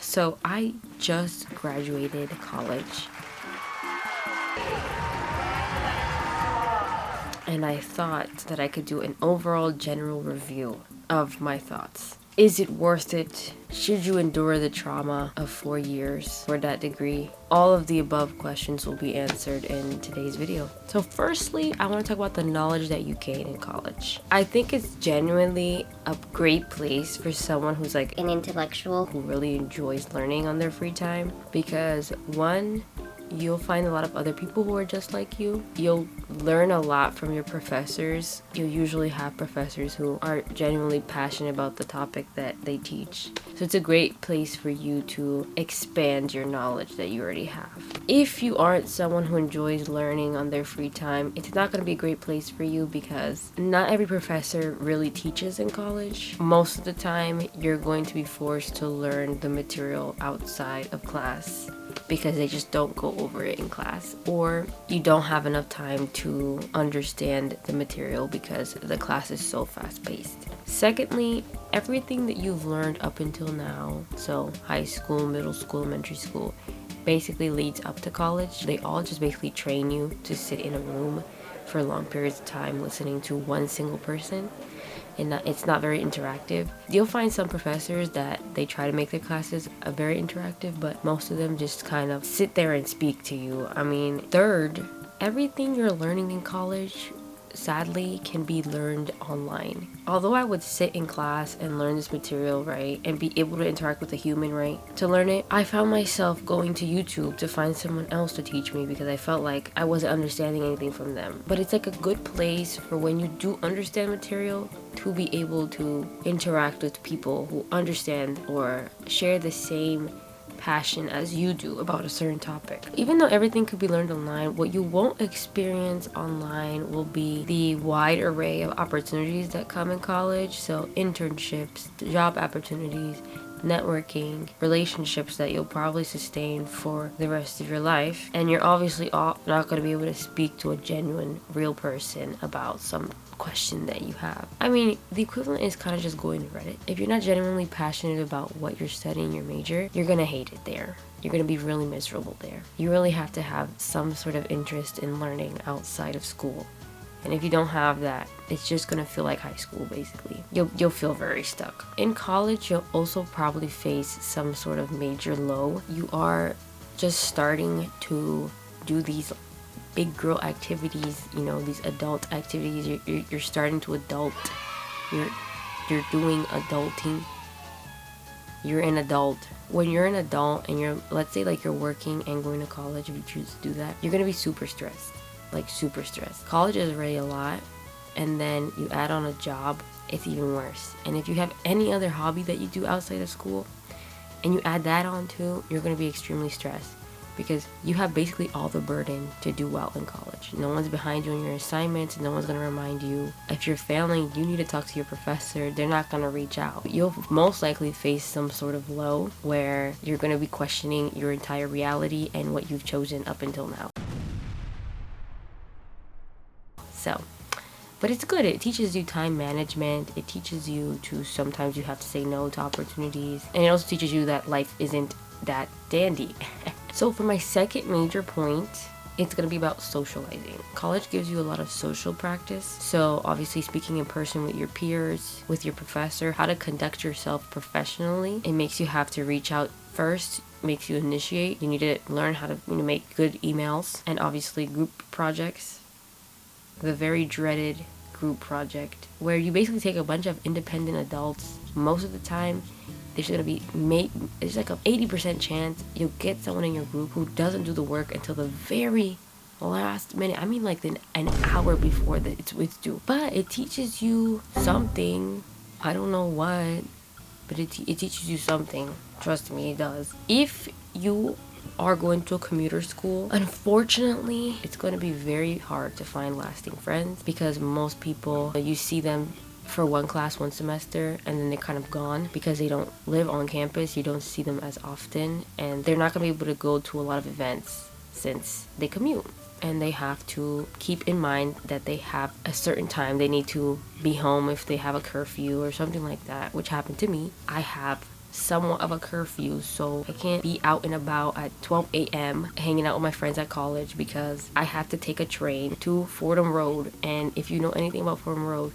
So I just graduated college, and I thought that I could do an overall general review of my thoughts. Is it worth it? Should you endure the trauma of 4 years for that degree? All of the above questions will be answered in today's video. So firstly, I want to talk about the knowledge that you gain in college. I think it's genuinely a great place for someone who's like an intellectual who really enjoys learning on their free time, because one, you'll find a lot of other people who are just like you. You'll learn a lot from your professors. You'll usually have professors who are genuinely passionate about the topic that they teach. So it's a great place for you to expand your knowledge that you already have. If you aren't someone who enjoys learning on their free time, it's not going to be a great place for you, because not every professor really teaches in college. Most of the time, you're going to be forced to learn the material outside of class, because they just don't go over it in class, or you don't have enough time to understand the material because the class is so fast-paced. Secondly, everything that you've learned up until now, so high school, middle school, elementary school, basically leads up to college. They all just basically train you to sit in a room for long periods of time listening to one single person. And it's not very interactive. You'll find some professors that they try to make their classes very interactive, but most of them just kind of sit there and speak to you. I mean, third, everything you're learning in college sadly can be learned online. Although I would sit in class and learn this material, right, and be able to interact with a human, right, to learn it, I found myself going to YouTube to find someone else to teach me, because I felt like I wasn't understanding anything from them. But it's like a good place for when you do understand material to be able to interact with people who understand or share the same passion as you do about a certain topic. Even though everything could be learned online, what you won't experience online will be the wide array of opportunities that come in college. So internships, job opportunities, networking, relationships that you'll probably sustain for the rest of your life. And you're obviously not going to be able to speak to a genuine, real person about some question that you have. I mean, the equivalent is kind of just going to Reddit. If you're not genuinely passionate about what you're studying, your major, you're going to hate it there. You're going to be really miserable there. You really have to have some sort of interest in learning outside of school. And if you don't have that, it's just going to feel like high school, basically. You'll feel very stuck. In college, you'll also probably face some sort of major low. You are just starting to do these big girl activities, you know, these adult activities. You're starting to adult. You're doing adulting. You're an adult. When you're an adult and you're, let's say like you're working and going to college, if you choose to do that, you're going to be super stressed. Like super stressed. College is already a lot, and then you add on a job, it's even worse. And if you have any other hobby that you do outside of school and you add that on too, you're going to be extremely stressed, because you have basically all the burden to do well in college. No one's behind you on your assignments. No one's going to remind you. If you're failing, you need to talk to your professor. They're not going to reach out. You'll most likely face some sort of low where you're going to be questioning your entire reality and what you've chosen up until now. So, but it's good. It teaches you time management. It teaches you to sometimes you have to say no to opportunities. And it also teaches you that life isn't that dandy. So for my second major point, it's going to be about socializing. College gives you a lot of social practice. So obviously speaking in person with your peers, with your professor, how to conduct yourself professionally. It makes you have to reach out first, makes you initiate. You need to learn how to make good emails, and obviously group projects. The very dreaded group project, where you basically take a bunch of independent adults. Most of the time, there's going to be there's like an 80% chance you'll get someone in your group who doesn't do the work until the very last minute. I mean, like an hour before it's due. But it teaches you something. I don't know what, but it teaches you something. Trust me, it does. If you are going to a commuter school, unfortunately, it's going to be very hard to find lasting friends, because most people, you see them for one class, one semester, and then they're kind of gone because they don't live on campus. You don't see them as often, and they're not going to be able to go to a lot of events since they commute. And they have to keep in mind that they have a certain time they need to be home if they have a curfew or something like that, which happened to me. I have somewhat of a curfew, so I can't be out and about at 12 a.m. hanging out with my friends at college because I have to take a train to Fordham Road. And if you know anything about Fordham Road,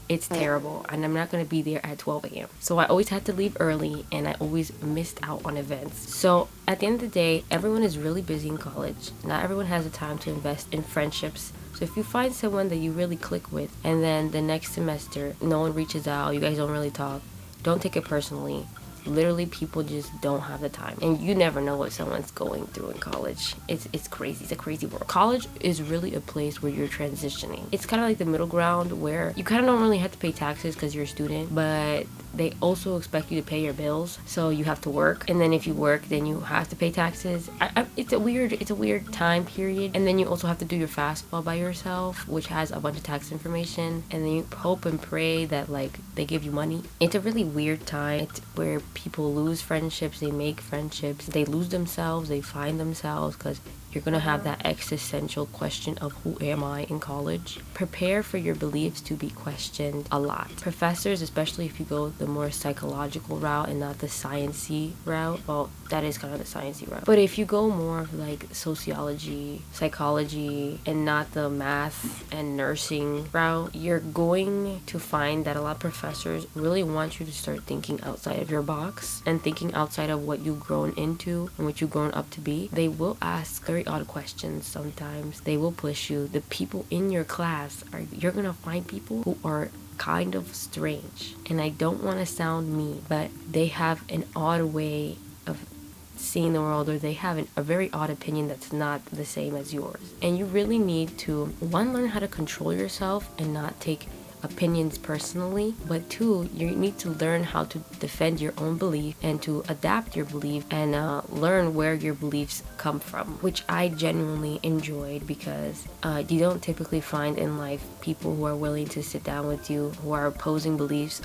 it's terrible, and I'm not going to be there at 12 a.m. So I always had to leave early, and I always missed out on events. So at the end of the day, everyone is really busy in college. Not everyone has the time to invest in friendships. So if you find someone that you really click with, and then the next semester no one reaches out, you guys don't really talk, don't take it personally. Literally, people just don't have the time, and you never know what someone's going through in college. It's crazy. It's a crazy world. College is really a place where you're transitioning. It's kind of like the middle ground where you kind of don't really have to pay taxes because you're a student, but they also expect you to pay your bills, so you have to work. And then if you work, then you have to pay taxes. It's a weird time period. And then you also have to do your FAFSA by yourself, which has a bunch of tax information. And then you hope and pray that like they give you money. It's a really weird time. It's where people lose friendships, they make friendships, they lose themselves, they find themselves, because you're going to have that existential question of who am I in college. Prepare for your beliefs to be questioned a lot. Professors, especially if you go the more psychological route and not the sciencey route, well, that is kind of the sciencey route. But if you go more of like sociology, psychology, and not the math and nursing route, you're going to find that a lot of professors really want you to start thinking outside of your box and thinking outside of what you've grown into and what you've grown up to be. They will ask very odd questions sometimes. They will push you. The people in your class, you're gonna find people who are kind of strange. And I don't want to sound mean, but they have an odd way of seeing the world, or they have a very odd opinion that's not the same as yours. And you really need to, one, learn how to control yourself and not take opinions personally, but two, you need to learn how to defend your own belief and to adapt your belief and learn where your beliefs come from, which I genuinely enjoyed, because you don't typically find in life people who are willing to sit down with you, who are opposing beliefs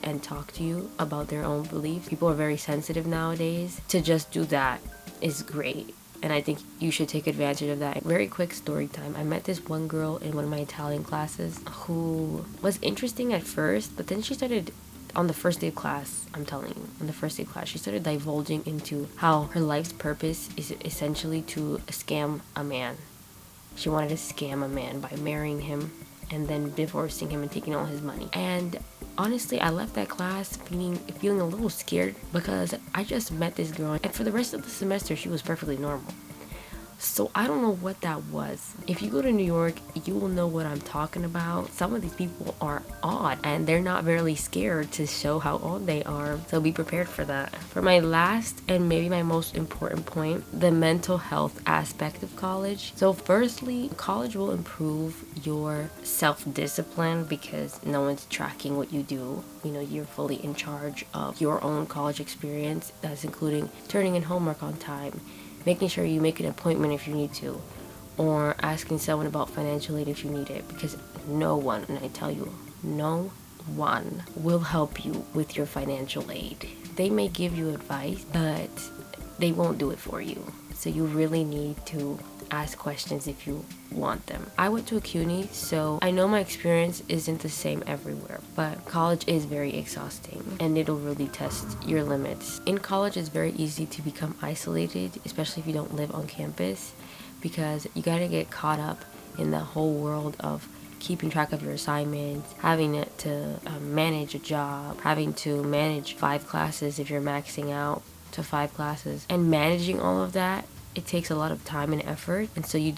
and talk to you about their own beliefs. People are very sensitive nowadays. To just do that is great. And I think you should take advantage of that. Very quick story time. I met this one girl in one of my Italian classes who was interesting at first, but then she started, on the first day of class, I'm telling you, on the first day of class, she started divulging into how her life's purpose is essentially to scam a man. She wanted to scam a man by marrying him and then divorcing him and taking all his money. And honestly, I left that class feeling a little scared, because I just met this girl, and for the rest of the semester she was perfectly normal. So I don't know what that was. If you go to New York, you will know what I'm talking about. Some of these people are odd, and they're not really scared to show how odd they are. So be prepared for that. For my last and maybe my most important point, the mental health aspect of college. So firstly, college will improve your self-discipline because no one's tracking what you do. You know, you're fully in charge of your own college experience. That's including turning in homework on time, making sure you make an appointment if you need to, or asking someone about financial aid if you need it, because no one, and I tell you, no one will help you with your financial aid. They may give you advice, but they won't do it for you. So you really need to ask questions if you want them. I went to a CUNY, so I know my experience isn't the same everywhere, but college is very exhausting and it'll really test your limits. In college, it's very easy to become isolated, especially if you don't live on campus, because you gotta get caught up in the whole world of keeping track of your assignments, having to manage a job, having to manage 5 classes if you're maxing out to 5 classes, and managing all of that. It takes a lot of time and effort, and so you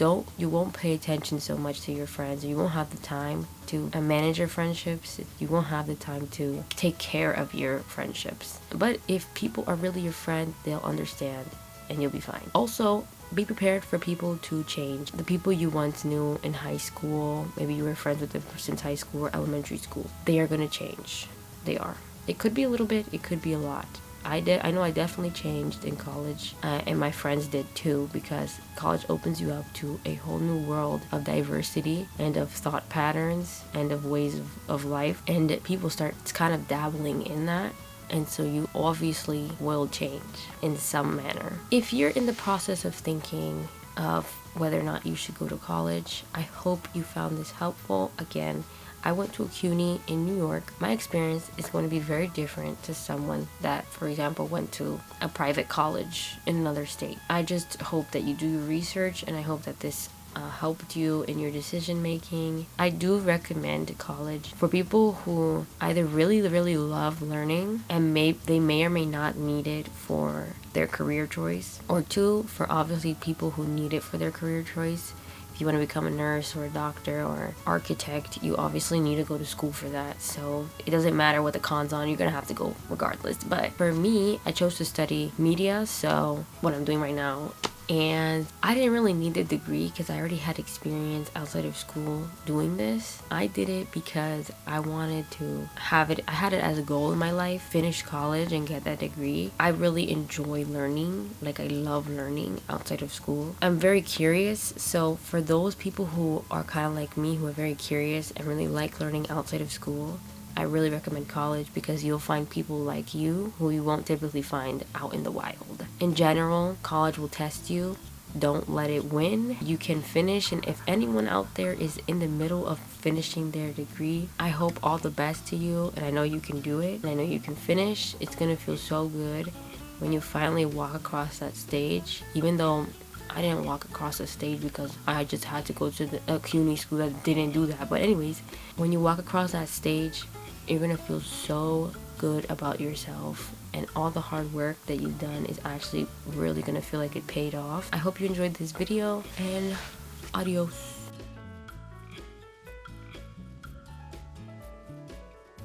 won't pay attention so much to your friends. You won't have the time to manage your friendships. You won't have the time to take care of your friendships. But if people are really your friend, they'll understand and you'll be fine. Also, be prepared for people to change. The people you once knew in high school, maybe you were friends with them since high school or elementary school, they are going to change. They are. It could be a little bit, it could be a lot. I know I definitely changed in college, and my friends did too, because college opens you up to a whole new world of diversity and of thought patterns and of ways of life, and people start kind of dabbling in that, and so you obviously will change in some manner. If you're in the process of thinking of whether or not you should go to college, I hope you found this helpful. Again, I went to a CUNY in New York, my experience is going to be very different to someone that, for example, went to a private college in another state. I just hope that you do your research, and I hope that this helped you in your decision making. I do recommend college for people who either really love learning and they may or may not need it for their career choice, or two, for obviously people who need it for their career choice. If you want to become a nurse or a doctor or architect, you obviously need to go to school for that. So it doesn't matter what the cons are, you're gonna have to go regardless. But for me, I chose to study media, so what I'm doing right now. And I didn't really need the degree because I already had experience outside of school doing this. I did it because I wanted to have it. I had it as a goal in my life, finish college and get that degree. I really enjoy learning. Like, I love learning outside of school. I'm very curious. So for those people who are kind of like me, who are very curious and really like learning outside of school, I really recommend college because you'll find people like you who you won't typically find out in the wild. In general, college will test you. Don't let it win. You can finish, and if anyone out there is in the middle of finishing their degree, I hope all the best to you, and I know you can do it, and I know you can finish. It's gonna feel so good when you finally walk across that stage, even though I didn't walk across the stage because I just had to go to a CUNY school that didn't do that. But anyways, when you walk across that stage, you're gonna feel so good about yourself, and all the hard work that you've done is actually really gonna feel like it paid off. I hope you enjoyed this video, and adios.